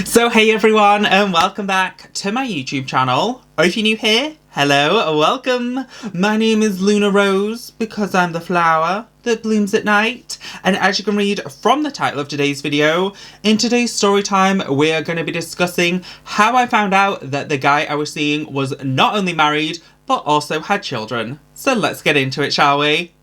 So hey everyone, and welcome back to my YouTube channel. Or if you're new here, hello, welcome. My name is Luna Rose because I'm the flower that blooms at night. And as you can read from the title of today's video, in today's story time we are going to be discussing how I found out that the guy I was seeing was not only married but also had children. So let's get into it, shall we?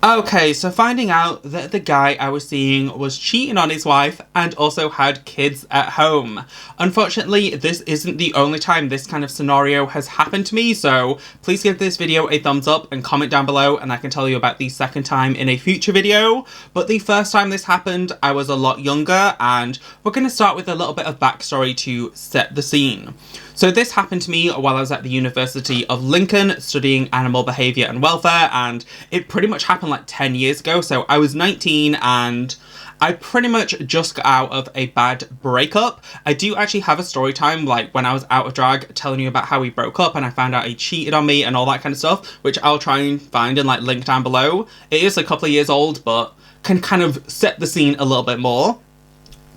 Okay, so finding out that the guy I was seeing was cheating on his wife and also had kids at home. Unfortunately, this isn't the only time this kind of scenario has happened to me, so please give this video a thumbs up and comment down below and I can tell you about the second time in a future video. But the first time this happened, I was a lot younger, and we're going to start with a little bit of backstory to set the scene. So this happened to me while I was at the University of Lincoln studying animal behaviour and welfare, and it pretty much happened like 10 years ago. So I was 19 and I pretty much just got out of a bad breakup. I do actually have a story time, like when I was out of drag, telling you about how we broke up and I found out he cheated on me and all that kind of stuff, which I'll try and find and like link down below. It is a couple of years old, but can kind of set the scene a little bit more.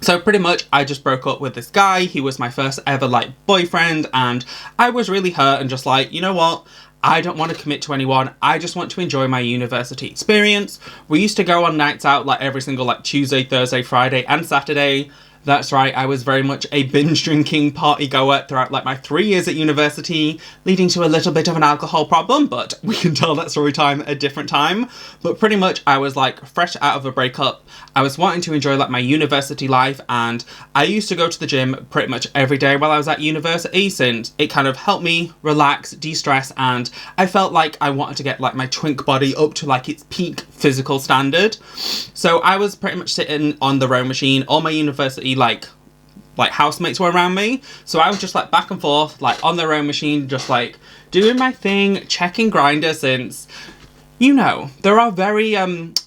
So pretty much I just broke up with this guy. He was my first ever like boyfriend, and I was really hurt and just like, you know what? I don't want to commit to anyone. I just want to enjoy my university experience. We used to go on nights out like every single like Tuesday, Thursday, Friday and Saturday. That's right, I was very much a binge drinking party goer throughout like my 3 years at university, leading to a little bit of an alcohol problem, but we can tell that story time a different time. But pretty much I was like fresh out of a breakup. I was wanting to enjoy like my university life, and I used to go to the gym pretty much every day while I was at university, since it kind of helped me relax, de-stress, and I felt like I wanted to get like my twink body up to like its peak physical standard. So I was pretty much sitting on the row machine. All my university like housemates were around me, so I was just like back and forth like on the row machine, just like doing my thing, checking Grindr, since you know there are very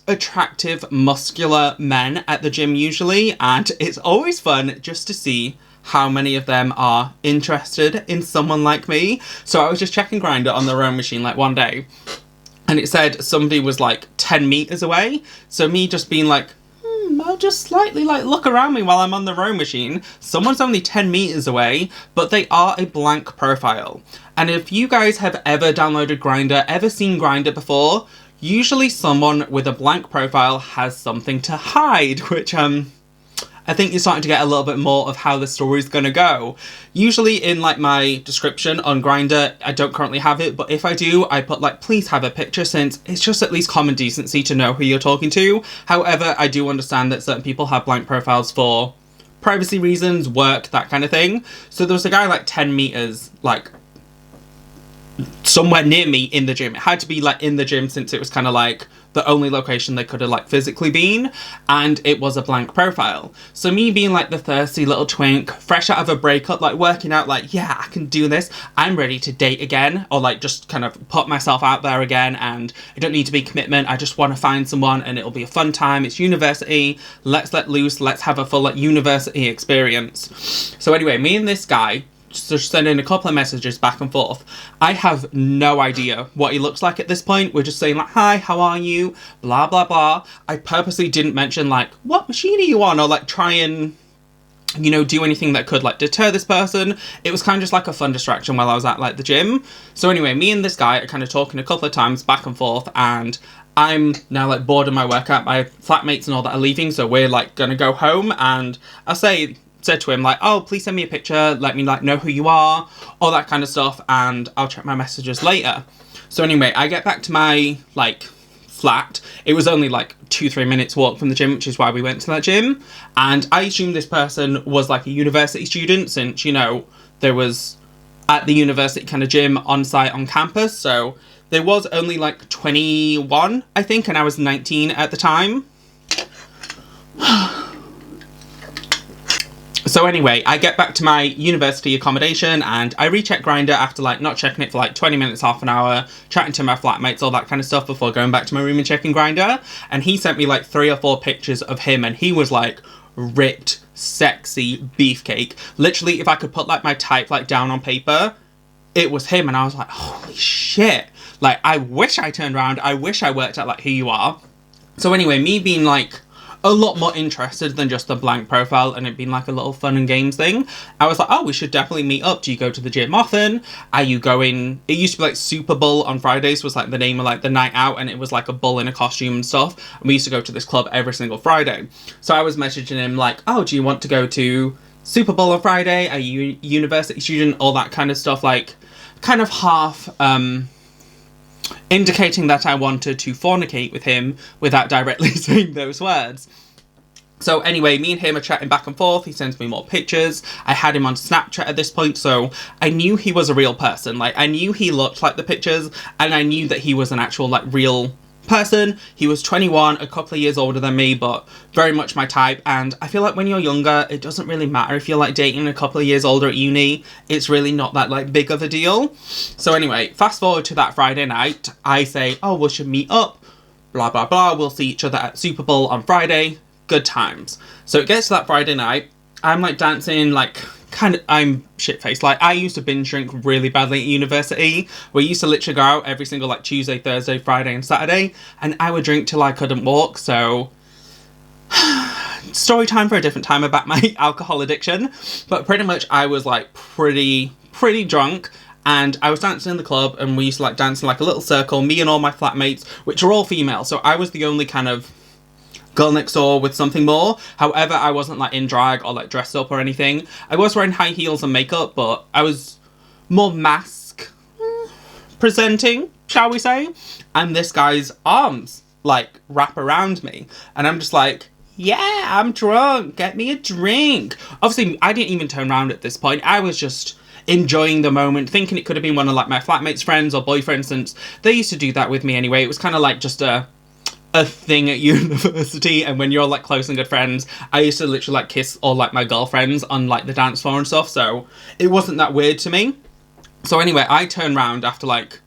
attractive muscular men at the gym usually, and it's always fun just to see how many of them are interested in someone like me. So I was just checking Grindr on the row machine like one day, and it said somebody was like 10 meters away. So me just being like, I'll just slightly like look around me while I'm on the row machine. Someone's only 10 meters away, but they are a blank profile. And if you guys have ever downloaded Grindr, ever seen Grindr before, usually someone with a blank profile has something to hide, which I think you're starting to get a little bit more of how the story's gonna go. Usually in like my description on Grindr, I don't currently have it, but if I do, I put like, please have a picture, since it's just at least common decency to know who you're talking to. However, I do understand that certain people have blank profiles for privacy reasons, work, that kind of thing. So there was a guy like 10 meters, like somewhere near me in the gym. It had to be like in the gym, since it was kind of like the only location they could have like physically been, and it was a blank profile. So me being like the thirsty little twink, fresh out of a breakup, like working out like, yeah, I can do this, I'm ready to date again, or like just kind of put myself out there again, and I don't need to be commitment, I just want to find someone and it'll be a fun time, it's university, let's let loose, let's have a full like university experience. So anyway, me and this guy just sending a couple of messages back and forth. I have no idea what he looks like at this point. We're just saying like, hi, how are you? Blah, blah, blah. I purposely didn't mention like, what machine are you on? Or like try and, you know, do anything that could like deter this person. It was kind of just like a fun distraction while I was at like the gym. So anyway, me and this guy are kind of talking a couple of times back and forth, and I'm now like bored of my workout. My flatmates and all that are leaving, so we're like gonna go home, and I'll said to him like, oh, please send me a picture, let me like know who you are, all that kind of stuff, and I'll check my messages later. So anyway, I get back to my like flat. It was only like 2-3 minutes walk from the gym, which is why we went to that gym, and I assumed this person was like a university student, since, you know, there was at the university kind of gym on site on campus, so there was only like 21 I think, and I was 19 at the time. So anyway, I get back to my university accommodation and I recheck Grindr after like not checking it for like 20 minutes, half an hour, chatting to my flatmates, all that kind of stuff before going back to my room and checking Grindr. And he sent me like 3 or 4 pictures of him, and he was like ripped, sexy beefcake. Literally, if I could put like my type like down on paper, it was him, and I was like, holy shit. Like, I wish I turned around. I wish I worked out like who you are. So anyway, me being like a lot more interested than just a blank profile and it being like a little fun and games thing, I was like, oh, we should definitely meet up. Do you go to the gym often? Are you going... It used to be like Super Bowl on Fridays was like the name of like the night out, and it was like a bull in a costume and stuff, and we used to go to this club every single Friday. So I was messaging him like, oh, do you want to go to Super Bowl on Friday? Are you a university student? All that kind of stuff, like kind of half indicating that I wanted to fornicate with him without directly saying those words. So anyway, me and him are chatting back and forth. He sends me more pictures. I had him on Snapchat at this point, so I knew he was a real person. Like, I knew he looked like the pictures, and I knew that he was an actual, like, real person. He was 21, a couple of years older than me, but very much my type. And I feel like when you're younger, it doesn't really matter if you're like dating a couple of years older at uni. It's really not that like big of a deal. So anyway, fast forward to that Friday night. I say, oh, we should meet up, blah blah blah, we'll see each other at Super Bowl on Friday. Good times. So it gets to that Friday night. I'm like dancing, like I'm shit-faced. Like, I used to binge drink really badly at university. We used to literally go out every single, like, Tuesday, Thursday, Friday, and Saturday, and I would drink till I couldn't walk, so... Story time for a different time about my alcohol addiction. But pretty much I was, like, pretty drunk, and I was dancing in the club, and we used to, like, dance in, like, a little circle, me and all my flatmates, which were all female, so I was the only kind of girl next door with something more. However, I wasn't like in drag or like dressed up or anything. I was wearing high heels and makeup, but I was more mask presenting, shall we say. And this guy's arms like wrap around me, and I'm just like, yeah, I'm drunk, get me a drink. Obviously, I didn't even turn around at this point. I was just enjoying the moment, thinking it could have been one of like my flatmates' friends or boyfriends, since they used to do that with me anyway. It was kind of like just a thing at university, and when you're like close and good friends, I used to literally like kiss all like my girlfriends on like the dance floor and stuff, so it wasn't that weird to me. So anyway, I turn around after like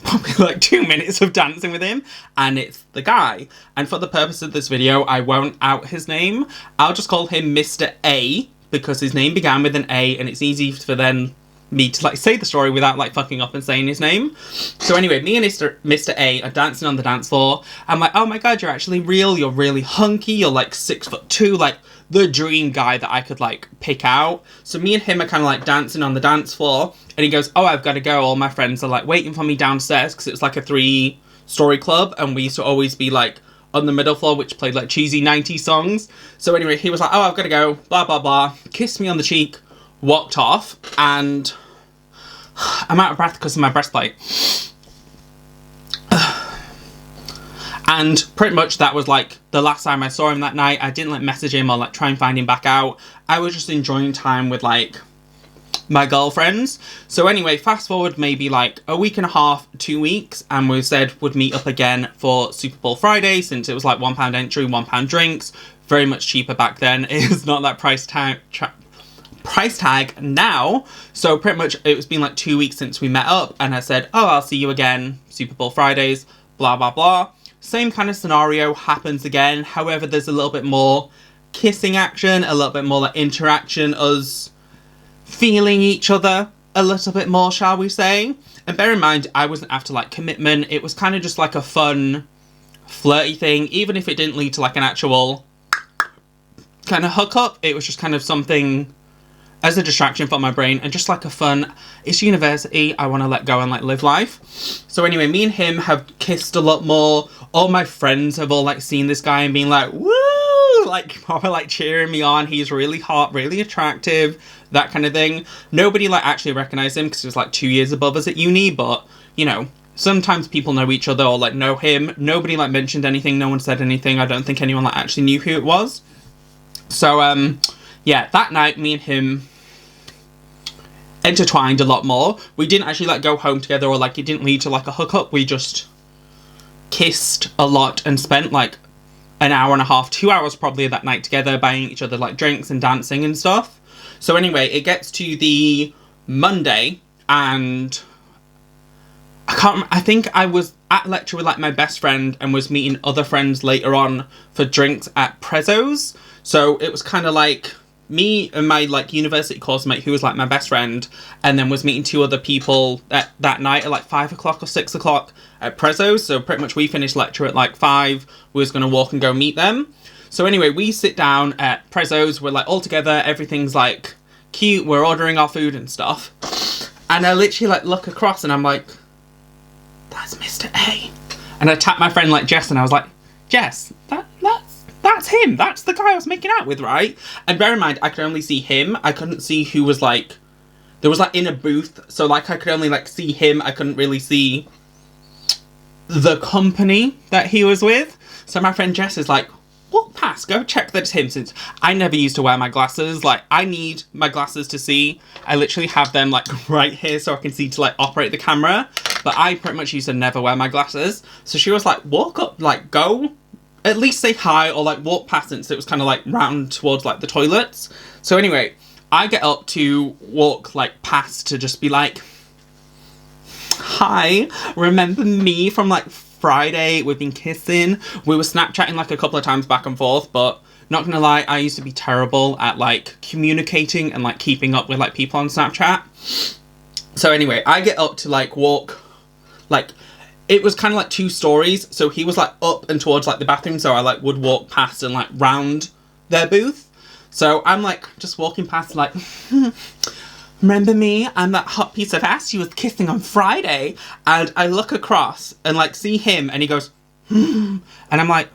probably like 2 minutes of dancing with him, and it's the guy. And for the purpose of this video, I won't out his name. I'll just call him Mr. A, because his name began with an A, and it's easy for then me to like say the story without like fucking up and saying his name. So anyway, me and Mr. A are dancing on the dance floor. I'm like, oh my god, you're actually real, you're really hunky, you're like 6'2", like the dream guy that I could like pick out. So me and him are kind of like dancing on the dance floor, and he goes, oh, I've got to go, all my friends are like waiting for me downstairs, because it's like a 3-story club, and we used to always be like on the middle floor, which played like cheesy 90s songs. So anyway, he was like, oh, I've got to go, blah blah blah, kissed me on the cheek, walked off, and I'm out of breath because of my breastplate. And pretty much that was like the last time I saw him that night. I didn't like message him or like try and find him back out. I was just enjoying time with like my girlfriends. So anyway, fast forward maybe like a week and a half, 2 weeks, and we said would meet up again for Super Bowl Friday, since it was like £1 entry, £1 drinks. Very much cheaper back then. It was not that price tag now. So pretty much it's been like 2 weeks since we met up, and I said, oh, I'll see you again Super Bowl Fridays, blah blah blah. Same kind of scenario happens again. However, there's a little bit more kissing action, a little bit more like interaction, us feeling each other a little bit more, shall we say. And bear in mind, I wasn't after like commitment. It was kind of just like a fun flirty thing. Even if it didn't lead to like an actual kind of hookup, it was just kind of something as a distraction for my brain, and just like a fun, it's university, I want to let go and like live life. So anyway, me and him have kissed a lot more. All my friends have all like seen this guy and been like, woo, like probably like cheering me on. He's really hot, really attractive, that kind of thing. Nobody like actually recognized him because he was like 2 years above us at uni, but you know, sometimes people know each other or like know him. Nobody like mentioned anything, no one said anything. I don't think anyone like actually knew who it was. So yeah, that night me and him intertwined a lot more. We didn't actually like go home together, or like it didn't lead to like a hookup. We just kissed a lot and spent like an hour and a half, 2 hours probably that night together, buying each other like drinks and dancing and stuff. So anyway, it gets to the Monday, and I think I was at lecture with like my best friend and was meeting other friends later on for drinks at Prezzo's. So it was kind of like me and my, like, university course mate, who was, like, my best friend, and then was meeting 2 other people that night at, like, 5 o'clock or 6 o'clock at Prezzo's. So pretty much we finished lecture at, like, 5. We was going to walk and go meet them. So anyway, we sit down at Prezzo's. We're, like, all together. Everything's, like, cute. We're ordering our food and stuff. And I literally, like, look across and I'm like, that's Mr. A. And I tapped my friend, like, Jess, and I was like, Jess, that's him. That's the guy I was making out with, right? And bear in mind, I could only see him. I couldn't see who was, like... There was, like, in a booth. So, like, I could only, like, see him. I couldn't really see the company that he was with. So my friend Jess is like, walk past. Go check that it's him, since I never used to wear my glasses. Like, I need my glasses to see. I literally have them, like, right here so I can see to, like, operate the camera. But I pretty much used to never wear my glasses. So she was like, walk up, like, go... at least say hi, or, like, walk past, since it was kind of, like, round towards, like, the toilets. So anyway, I get up to walk, like, past to just be like, hi, remember me from, like, Friday? We've been kissing. We were Snapchatting, like, a couple of times back and forth, but not gonna lie, I used to be terrible at, like, communicating and, like, keeping up with, like, people on Snapchat. So anyway, I get up to, like, walk, like... It was kind of like 2 stories, so he was, like, up and towards, like, the bathroom, so I, like, would walk past and, like, round their booth. So I'm, like, just walking past, like, remember me? I'm that hot piece of ass you was kissing on Friday. And I look across and, like, see him, and he goes, and I'm like,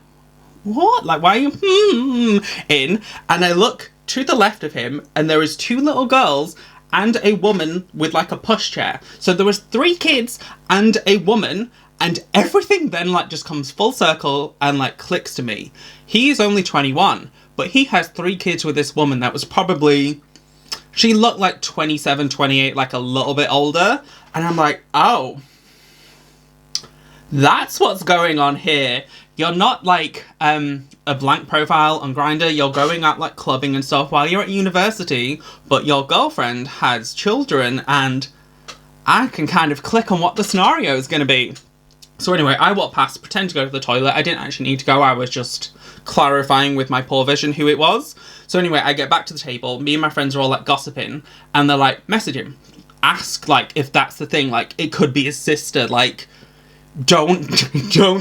what? Like, why are you in? And I look to the left of him, and there is 2 little girls and a woman with, like, a pushchair. So there was 3 kids and a woman. And everything then, like, just comes full circle and, like, clicks to me. He is only 21, but he has 3 kids with this woman that was probably... She looked like 27, 28, like, a little bit older. And I'm like, oh. That's what's going on here. You're not, like, a blank profile on Grindr. You're going out, like, clubbing and stuff while you're at university. But your girlfriend has children, and I can kind of click on what the scenario is going to be. So anyway, I walked past, pretend to go to the toilet. I didn't actually need to go. I was just clarifying with my poor vision who it was. So anyway, I get back to the table. Me and my friends are all, like, gossiping. And they're like, message him. Ask, like, if that's the thing. Like, it could be his sister. Like, don't,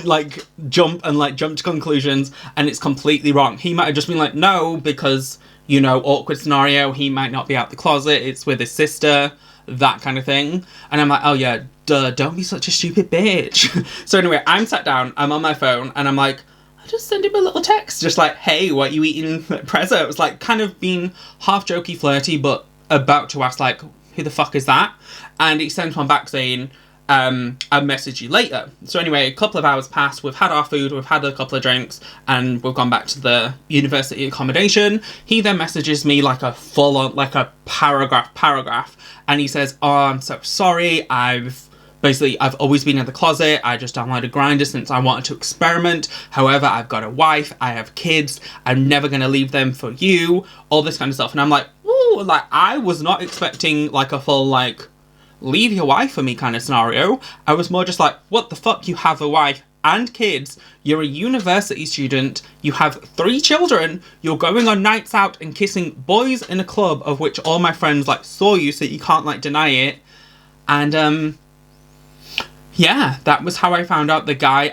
like, jump to conclusions. And it's completely wrong. He might have just been like, no, because, you know, awkward scenario. He might not be out the closet. It's with his sister. That kind of thing. And I'm like, oh yeah, duh, don't be such a stupid bitch. So anyway, I'm sat down, I'm on my phone, and I'm like, I just send him a little text, just like, hey, what you eating at Prezzo? It was like, kind of being half jokey, flirty, but about to ask, like, who the fuck is that? And he sent one back saying, I'll message you later. So anyway, a couple of hours passed, we've had our food, we've had a couple of drinks, and we've gone back to the university accommodation. He then messages me, like, a full-on, like, a paragraph, and he says, oh, I'm so sorry, I've always been in the closet, I just downloaded Grindr since I wanted to experiment, however, I've got a wife, I have kids, I'm never gonna leave them for you, all this kind of stuff. And I'm like, ooh, like, I was not expecting, like, a full, like, leave your wife for me kind of scenario. I was more just like, what the fuck, you have a wife and kids, you're a university student, you have 3 children, you're going on nights out and kissing boys in a club, of which all my friends, like, saw you, so you can't, like, deny it. And, yeah, that was how I found out the guy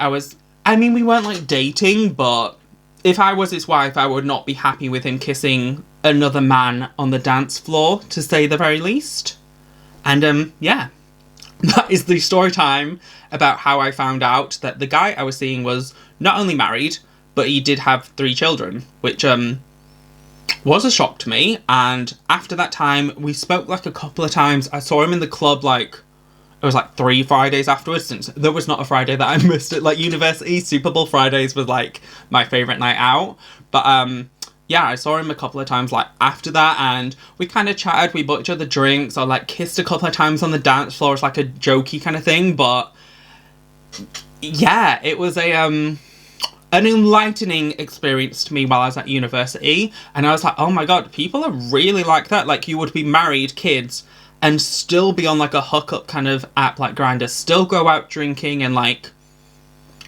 I mean, we weren't, like, dating, but if I was his wife, I would not be happy with him kissing another man on the dance floor, to say the very least. And, yeah, that is the story time about how I found out that the guy I was seeing was not only married, but he did have 3 children, which, was a shock to me. And after that time, we spoke, like, a couple of times. I saw him in the club, like, it was, like, 3 Fridays afterwards, since there was not a Friday that I missed at, like, university. Super Bowl Fridays was, like, my favourite night out. But, yeah, I saw him a couple of times, like, after that, and we kind of chatted, we bought each other drinks, I, like, kissed a couple of times on the dance floor. It's, like, a jokey kind of thing, but, yeah, it was an enlightening experience to me while I was at university, and I was like, oh my god, people are really like that. Like, you would be married, kids, and still be on, like, a hookup kind of app like Grindr, still go out drinking and, like,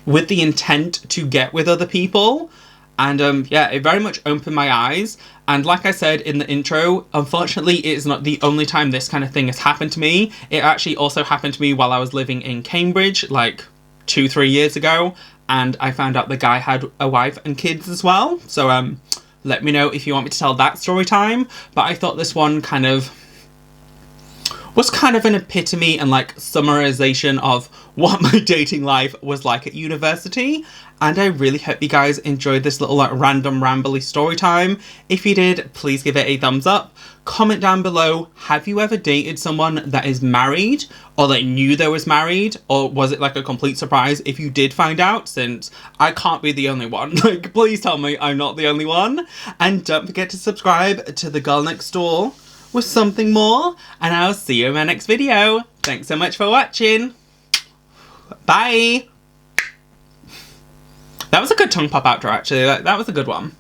with the intent to get with other people. And yeah, it very much opened my eyes. And like I said in the intro, unfortunately, it is not the only time this kind of thing has happened to me. It actually also happened to me while I was living in Cambridge, like 2-3 years ago. And I found out the guy had a wife and kids as well. So let me know if you want me to tell that story time. But I thought this one was kind of an epitome and like summarization of what my dating life was like at university. And I really hope you guys enjoyed this little like random rambly story time. If you did, please give it a thumbs up. Comment down below, have you ever dated someone that is married or that knew they was married, or was it like a complete surprise if you did find out, since I can't be the only one. Like, please tell me I'm not the only one. And don't forget to subscribe to the girl next door with something more, and I'll see you in my next video. Thanks so much for watching. Bye. That was a good tongue pop outro, actually. That was a good one.